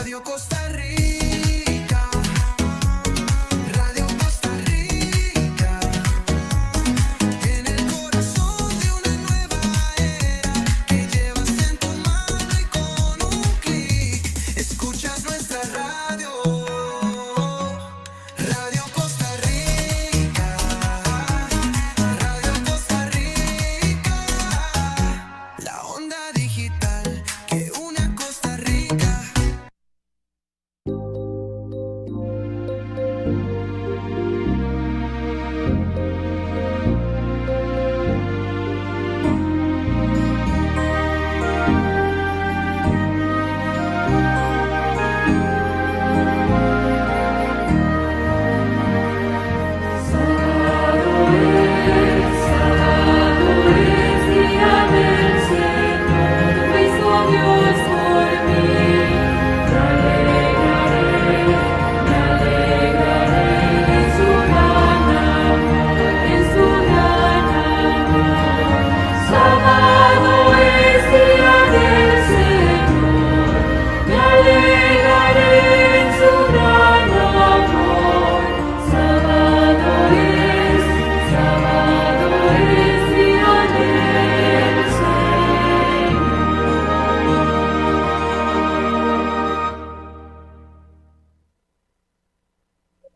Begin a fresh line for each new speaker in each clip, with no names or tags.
Radio Costa Rica, Radio Costa Rica, en el corazón de una nueva era que llevas en tu mano y con un clic escuchas nuestra radio. Radio Costa Rica, Radio Costa Rica, la onda digital que une a Costa Rica.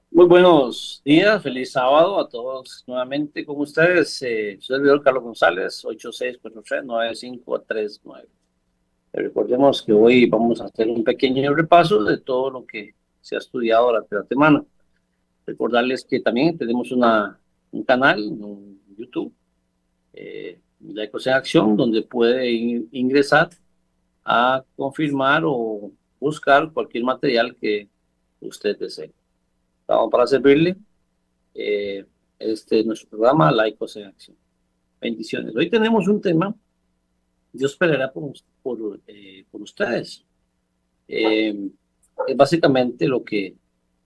Muy buenos días, feliz sábado a todos nuevamente con ustedes. Soy el servidor Carlos González, 8643-9539. Recordemos que hoy vamos a hacer un pequeño repaso de todo lo que se ha estudiado durante la semana. Recordarles que también tenemos un canal en YouTube, Laicos en Acción, donde puede ingresar a confirmar o buscar cualquier material que usted desee. Estamos para servirle. Este es nuestro programa Laicos en Acción. Bendiciones. Hoy tenemos un tema. Dios peleará por ustedes. Es básicamente lo que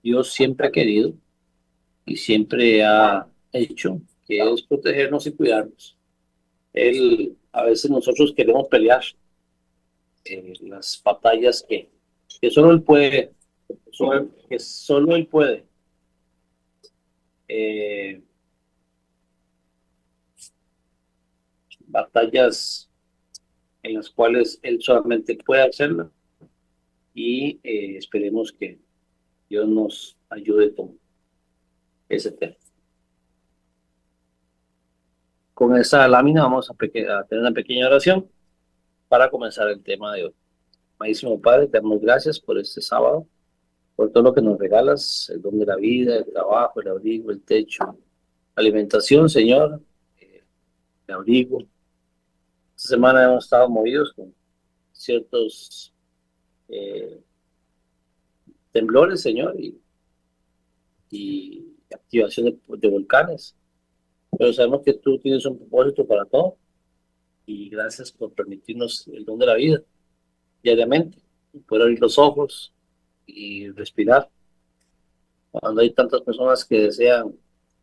Dios siempre ha querido y siempre ha hecho, que es protegernos y cuidarnos. A veces nosotros queremos pelear las batallas que solo Él puede, que solo Él puede. Batallas en las cuales Él solamente puede hacerlo y esperemos que Dios nos ayude con ese tema. Con esa lámina vamos a tener una pequeña oración para comenzar el tema de hoy. Amadísimo Padre, te damos gracias por este sábado, por todo lo que nos regalas, el don de la vida, el trabajo, el abrigo, el techo, la alimentación, Señor, el abrigo. Esta semana hemos estado movidos con ciertos temblores, Señor, y activación de volcanes. Pero sabemos que tú tienes un propósito para todo y gracias por permitirnos el don de la vida diariamente, poder abrir los ojos y respirar. Cuando hay tantas personas que desean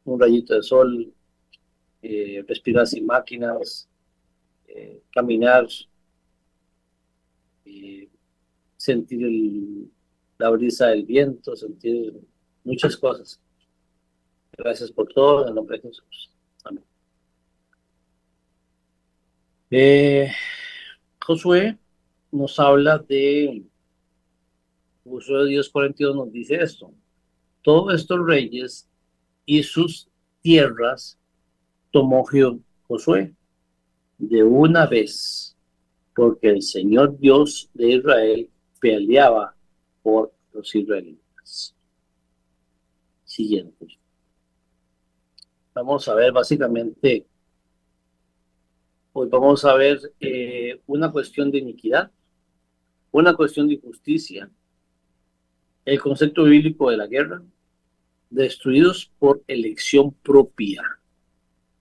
un rayito de sol, respirar sin máquinas, caminar, sentir la brisa del viento, sentir muchas cosas. Gracias por todo, en el nombre de Jesús. Amén. Josué nos habla Josué 10:42 nos dice esto: todos estos reyes y sus tierras tomó Josué de una vez, porque el Señor Dios de Israel peleaba por los israelitas. Siguiente. Vamos a ver básicamente, hoy vamos a ver una cuestión de iniquidad, una cuestión de injusticia, el concepto bíblico de la guerra, destruidos por elección propia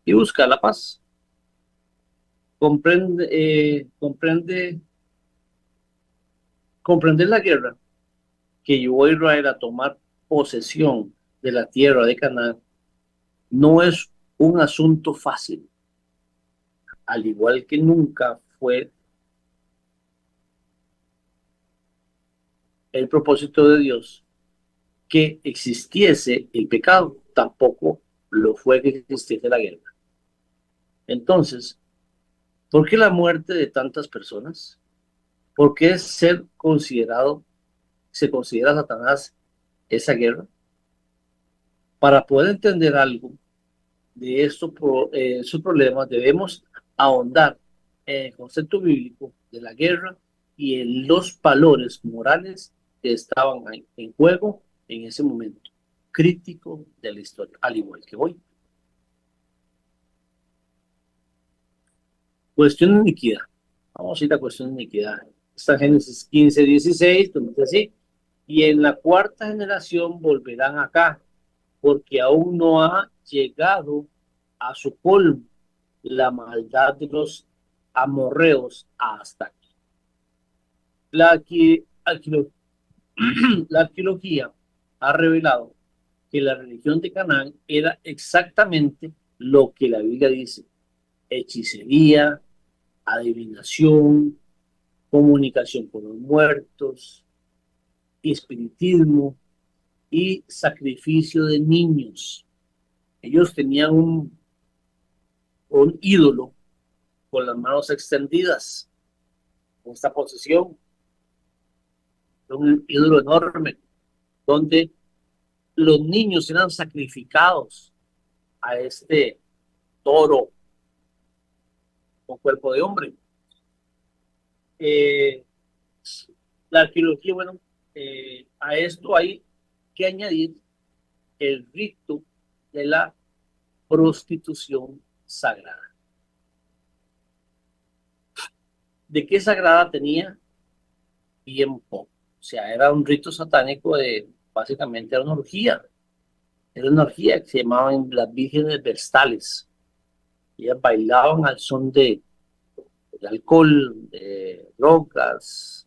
y buscar la paz. Comprender la guerra que llevó a Israel a tomar posesión de la tierra de Canaán no es un asunto fácil, al igual que nunca fue el propósito de Dios que existiese el pecado, tampoco lo fue que existiese la guerra. Entonces, ¿por qué la muerte de tantas personas? ¿Por qué se considera Satanás esa guerra? Para poder entender algo de sus problemas, debemos ahondar en el concepto bíblico de la guerra y en los valores morales que estaban en juego en ese momento crítico de la historia, al igual que hoy. Cuestión de iniquidad. Vamos a ir a cuestión de iniquidad. Está Génesis 15:16, donde dice así: y en la cuarta generación volverán acá, porque aún no ha llegado a su colmo la maldad de los amorreos hasta aquí. La, la arqueología ha revelado que la religión de Canaán era exactamente lo que la Biblia dice: hechicería, adivinación, comunicación con los muertos, espiritismo y sacrificio de niños. Ellos tenían un ídolo con las manos extendidas, con esta posesión, un ídolo enorme, donde los niños eran sacrificados a este toro con cuerpo de hombre. Eh, la arqueología, bueno, a esto hay que añadir el rito de la prostitución sagrada. ¿De qué sagrada tenía? Bien poco. O sea, era un rito satánico básicamente era una orgía que se llamaban las vírgenes vestales. Ellas bailaban al son de alcohol, de drogas,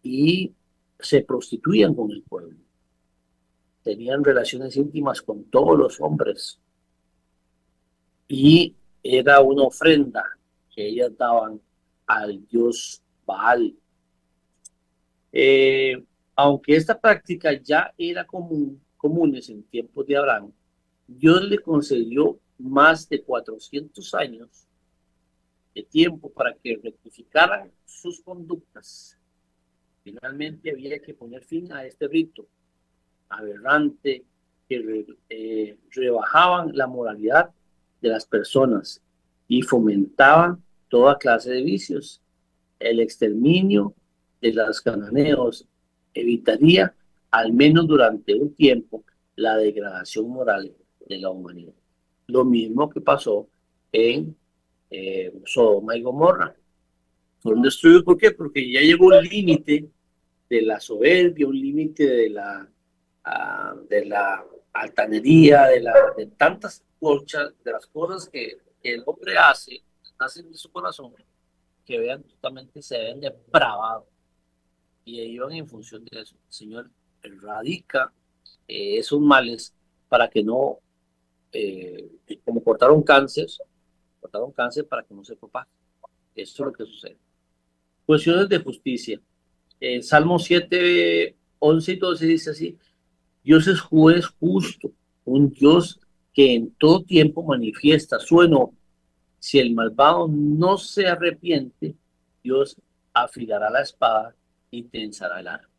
y se prostituían con el pueblo. Tenían relaciones íntimas con todos los hombres y era una ofrenda que ellas daban al dios Baal. Eh, Aunque esta práctica ya era comunes en tiempos de Abraham, Dios le concedió más de 400 años de tiempo para que rectificaran sus conductas. Finalmente había que poner fin a este rito aberrante que rebajaban la moralidad de las personas y fomentaban toda clase de vicios. El exterminio de los cananeos evitaría, al menos durante un tiempo, la degradación moral de la humanidad. Lo mismo que pasó en Sodoma y Gomorra. Fueron destruidos, ¿por qué? Porque ya llegó un límite de la soberbia, un límite de la altanería, de tantas cosas, de las cosas que el hombre hace, hacen de su corazón, que vean totalmente, se ven depravados. Y ellos van en función de eso. El Señor erradica esos males para que no, como cortaron cáncer para que no se propague. Eso es lo que sucede. Cuestiones de justicia. Salmo 7, 11 y 12 dice así: Dios es juez justo, un Dios que en todo tiempo manifiesta su enojo. Si el malvado no se arrepiente, Dios afilará la espada y tensará el arco.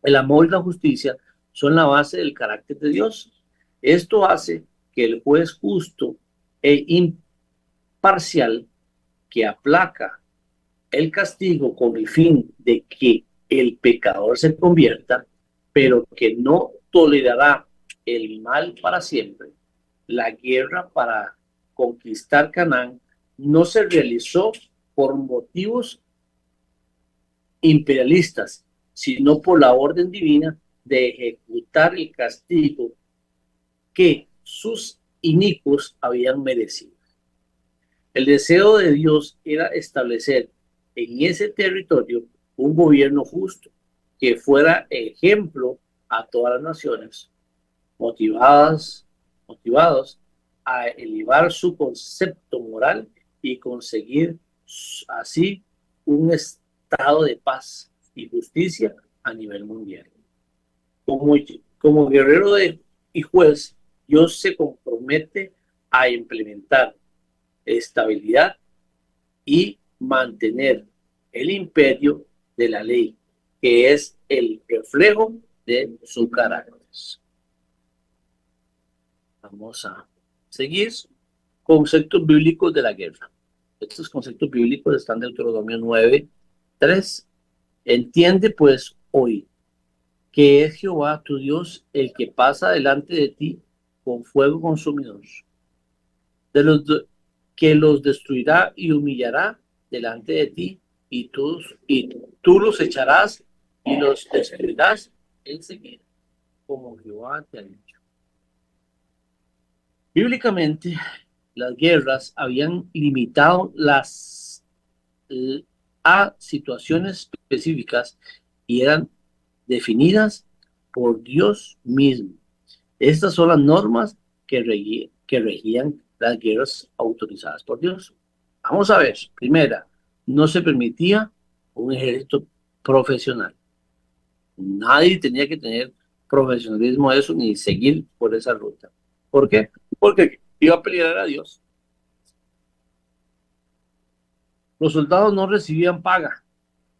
El amor y la justicia son la base del carácter de Dios. Esto hace que el juez justo e imparcial, que aplaca el castigo con el fin de que el pecador se convierta, pero que no tolerará el mal para siempre. La guerra para conquistar Canaán no se realizó por motivos imperialistas, sino por la orden divina de ejecutar el castigo que sus inicuos habían merecido. El deseo de Dios era establecer en ese territorio un gobierno justo que fuera ejemplo a todas las naciones, motivados a elevar su concepto moral y conseguir así un estado de paz y justicia a nivel mundial. Como, como guerrero y juez, Dios se compromete a implementar estabilidad y mantener el imperio de la ley, que es el reflejo de su carácter. Vamos a seguir. Conceptos bíblicos de la guerra. Estos conceptos bíblicos están en Deuteronomio 9:3. Entiende pues hoy que es Jehová tu Dios el que pasa delante de ti con fuego consumidor, de los que los destruirá y humillará delante de ti, y tú los echarás y los destruirás enseguida, como Jehová te ha dicho. Bíblicamente, las guerras habían limitado a situaciones específicas y eran definidas por Dios mismo. Estas son las normas que regían las guerras autorizadas por Dios. Vamos a ver. Primera, no se permitía un ejército profesional. Nadie tenía que tener profesionalismo de eso ni seguir por esa ruta. ¿Por qué? Porque iba a pelear a Dios. Los soldados no recibían paga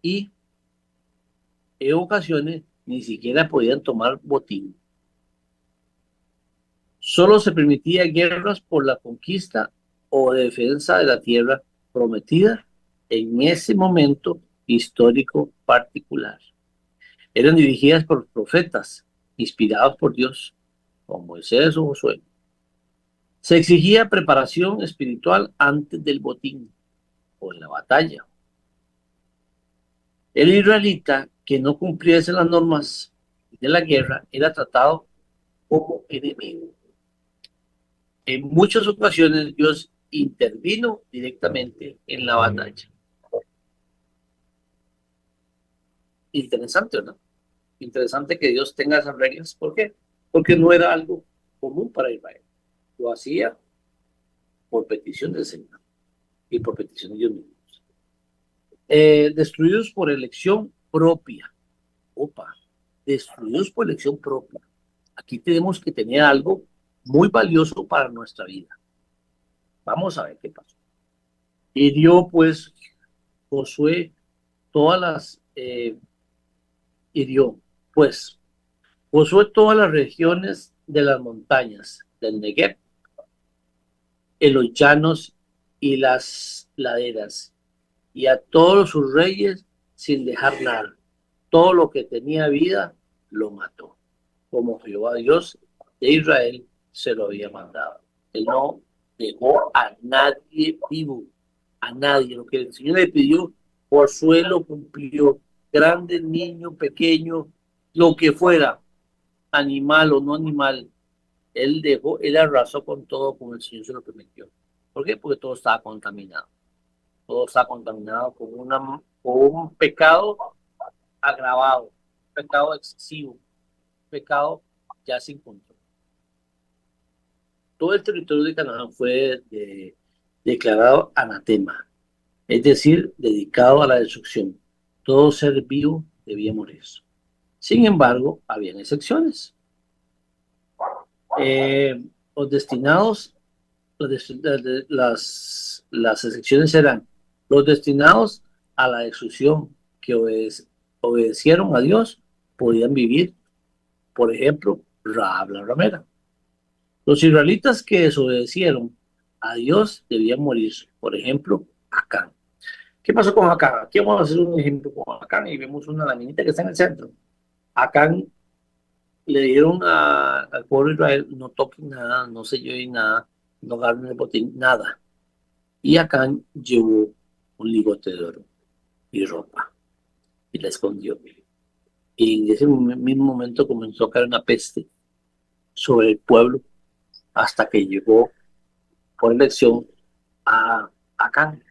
y en ocasiones ni siquiera podían tomar botín. Solo se permitía guerras por la conquista o defensa de la tierra prometida en ese momento histórico particular. Eran dirigidas por profetas, inspirados por Dios, como Moisés o Josué. Se exigía preparación espiritual antes del botín o en la batalla. El israelita que no cumpliese las normas de la guerra era tratado como enemigo. En muchas ocasiones Dios intervino directamente en la batalla. Interesante, ¿no? Interesante que Dios tenga esas reglas. ¿Por qué? Porque no era algo común para Israel. Lo hacía por petición del Señor y por petición de Dios mismo. Destruidos por elección propia. Opa, destruidos por elección propia. Aquí tenemos que tener algo muy valioso para nuestra vida. Vamos a ver qué pasó. Y dio pues Josué todas las hirió, pues Josué todas las regiones de las montañas del Negev, en los llanos y las laderas, y a todos sus reyes sin dejar nada. Todo lo que tenía vida lo mató, como Jehová Dios de Israel se lo había mandado. Él no dejó a nadie vivo, a nadie. Lo que el Señor le pidió, Josué lo cumplió. Grande, niño, pequeño, lo que fuera, animal o no animal, él arrasó con todo como el Señor se lo permitió. ¿Por qué? Porque todo estaba contaminado. Todo está contaminado con un pecado agravado, un pecado excesivo, un pecado ya sin control. Todo el territorio de Canaán fue declarado anatema, es decir, dedicado a la destrucción. Todo ser vivo debía morir. Sin embargo, habían excepciones. Los destinados, las excepciones eran los destinados a la destrucción que obedecieron a Dios, podían vivir. Por ejemplo, Rahab la ramera. Los israelitas que desobedecieron a Dios debían morir. Por ejemplo, Acán. ¿Qué pasó con Acán? Aquí vamos a hacer un ejemplo con Acán y vemos una laminita que está en el centro. Acán le dieron al pueblo de Israel, no toquen nada, no se lleven nada, no agarren el botín, nada. Y Acán llevó un ligote de oro y ropa y la escondió. Y en ese mismo momento comenzó a caer una peste sobre el pueblo hasta que llegó por elección a Acán.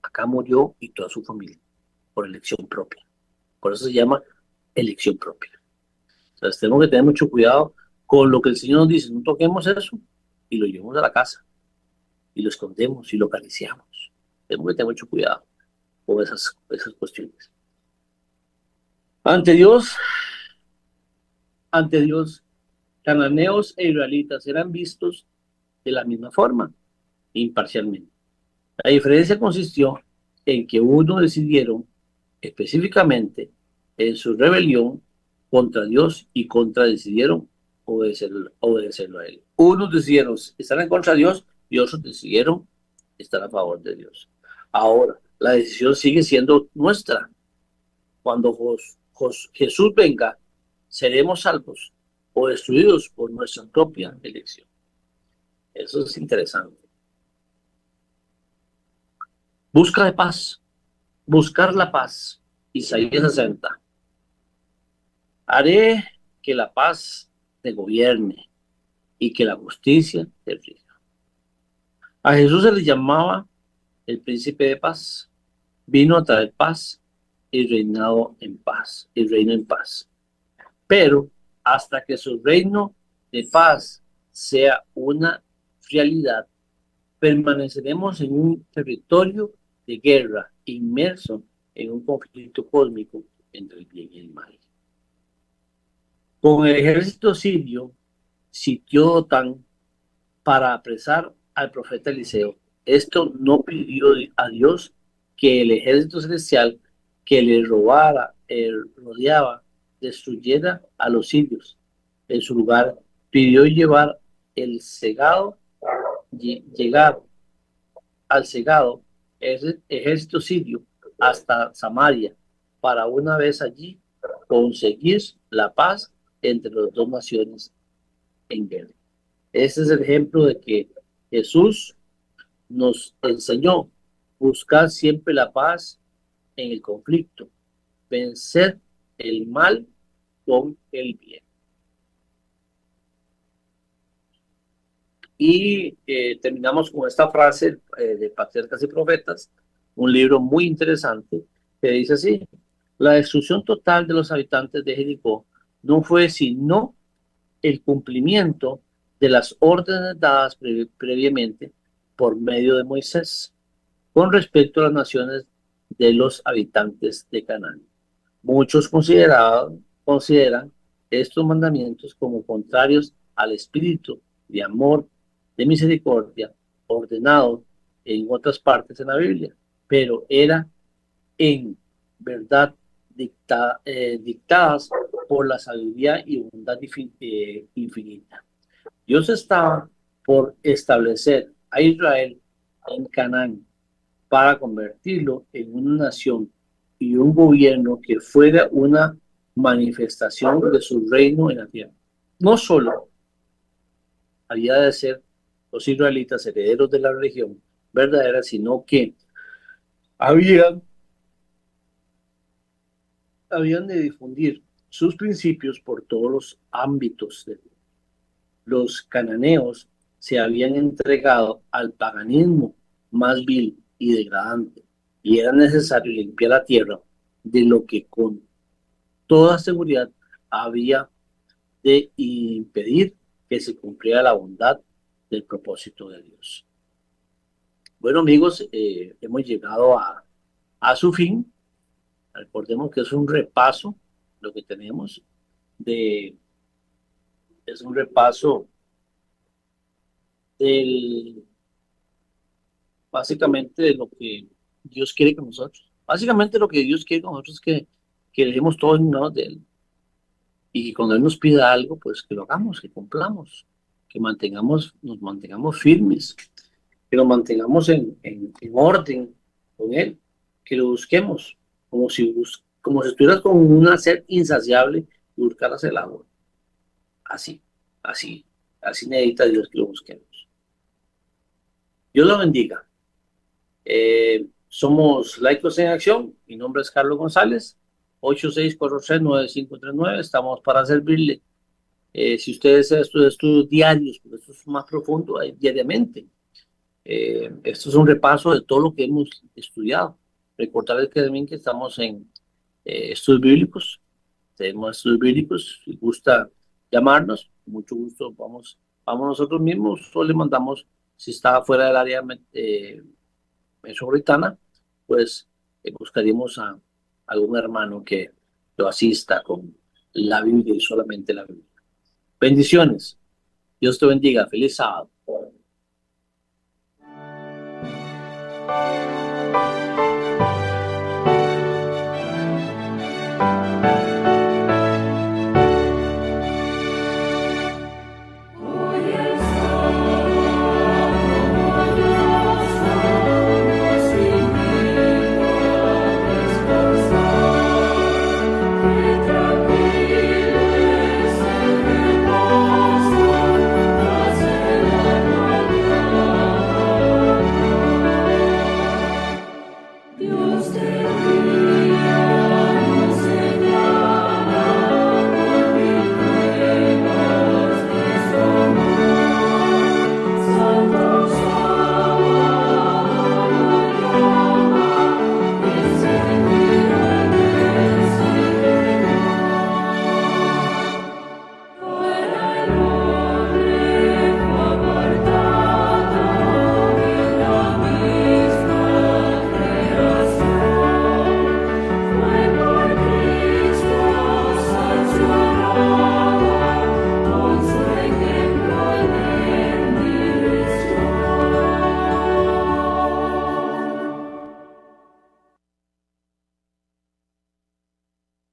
Acán murió y toda su familia por elección propia. Por eso se llama elección propia. Entonces tenemos que tener mucho cuidado con lo que el Señor nos dice. No toquemos eso y lo llevamos a la casa y lo escondemos y lo acariciamos. Tenemos que tener mucho cuidado con esas cuestiones. Ante Dios, ante Dios, cananeos e israelitas eran vistos de la misma forma, imparcialmente. La diferencia consistió en que uno decidieron específicamente en su rebelión contra Dios y decidieron obedecerlo a Él. Unos decidieron estar en contra de Dios y otros decidieron estar a favor de Dios. Ahora, la decisión sigue siendo nuestra. Cuando Jesús venga, seremos salvos o destruidos por nuestra propia elección. Eso es interesante. Busca de paz, buscar la paz. Isaías 60. Haré que la paz te gobierne y que la justicia te rija. A Jesús se le llamaba el príncipe de paz. Vino a traer paz y reinado en paz, y reino en paz. Pero hasta que su reino de paz sea una realidad, permaneceremos en un territorio de guerra inmerso en un conflicto cósmico entre el bien y el mal. Con el ejército sirio sitió Dotán para apresar al profeta Eliseo. Esto no pidió a Dios que el ejército celestial que le rodeaba destruyera a los sirios. En su lugar, pidió llevar el cegado, llegar al cegado ejército sirio hasta Samaria, para una vez allí conseguir la paz entre las dos naciones en guerra. Este es el ejemplo de que Jesús nos enseñó buscar siempre la paz en el conflicto, vencer el mal con el bien. Y terminamos con esta frase de Patriarcas y Profetas, un libro muy interesante que dice así: la destrucción total de los habitantes de Jericó no fue sino el cumplimiento de las órdenes dadas previamente por medio de Moisés con respecto a las naciones de los habitantes de Canaán. Muchos consideran estos mandamientos como contrarios al espíritu de amor, de misericordia, ordenado en otras partes en la Biblia, pero era en verdad dictadas por la sabiduría y bondad infinita. Dios estaba por establecer a Israel en Canaán para convertirlo en una nación y un gobierno que fuera una manifestación de su reino en la tierra. No solo había de ser los israelitas herederos de la religión verdadera, sino que habían, habían de difundir sus principios por todos los ámbitos de vida. Los cananeos se habían entregado al paganismo más vil y degradante, y era necesario limpiar la tierra de lo que con toda seguridad había de impedir que se cumpliera la bondad del propósito de Dios. Bueno, amigos, hemos llegado a su fin. Recordemos que es un repaso lo que tenemos de, es un repaso del, básicamente de lo que Dios quiere con nosotros. Básicamente lo que Dios quiere con nosotros es que dejemos todo en manos de Él. Y que cuando Él nos pida algo, pues que lo hagamos, que cumplamos, que nos mantengamos firmes, que nos mantengamos en orden con Él, que lo busquemos, como si estuvieras con una sed insaciable y buscaras el agua. Así, así, así necesita Dios que lo busquemos. Dios lo bendiga. Somos Laicos en Acción. Mi nombre es Carlos González, 86439539. Estamos para servirle. Si ustedes desea estos estudios diarios, porque esto es más profundo, diariamente. Esto es un repaso de todo lo que hemos estudiado. Recordarles que también que estamos en estudios bíblicos. Tenemos estudios bíblicos. Si gusta llamarnos, mucho gusto, vamos nosotros mismos, solo le mandamos, si está fuera del área metropolitana, pues buscaríamos a algún hermano que lo asista con la Biblia y solamente la Biblia. Bendiciones. Dios te bendiga. Feliz sábado.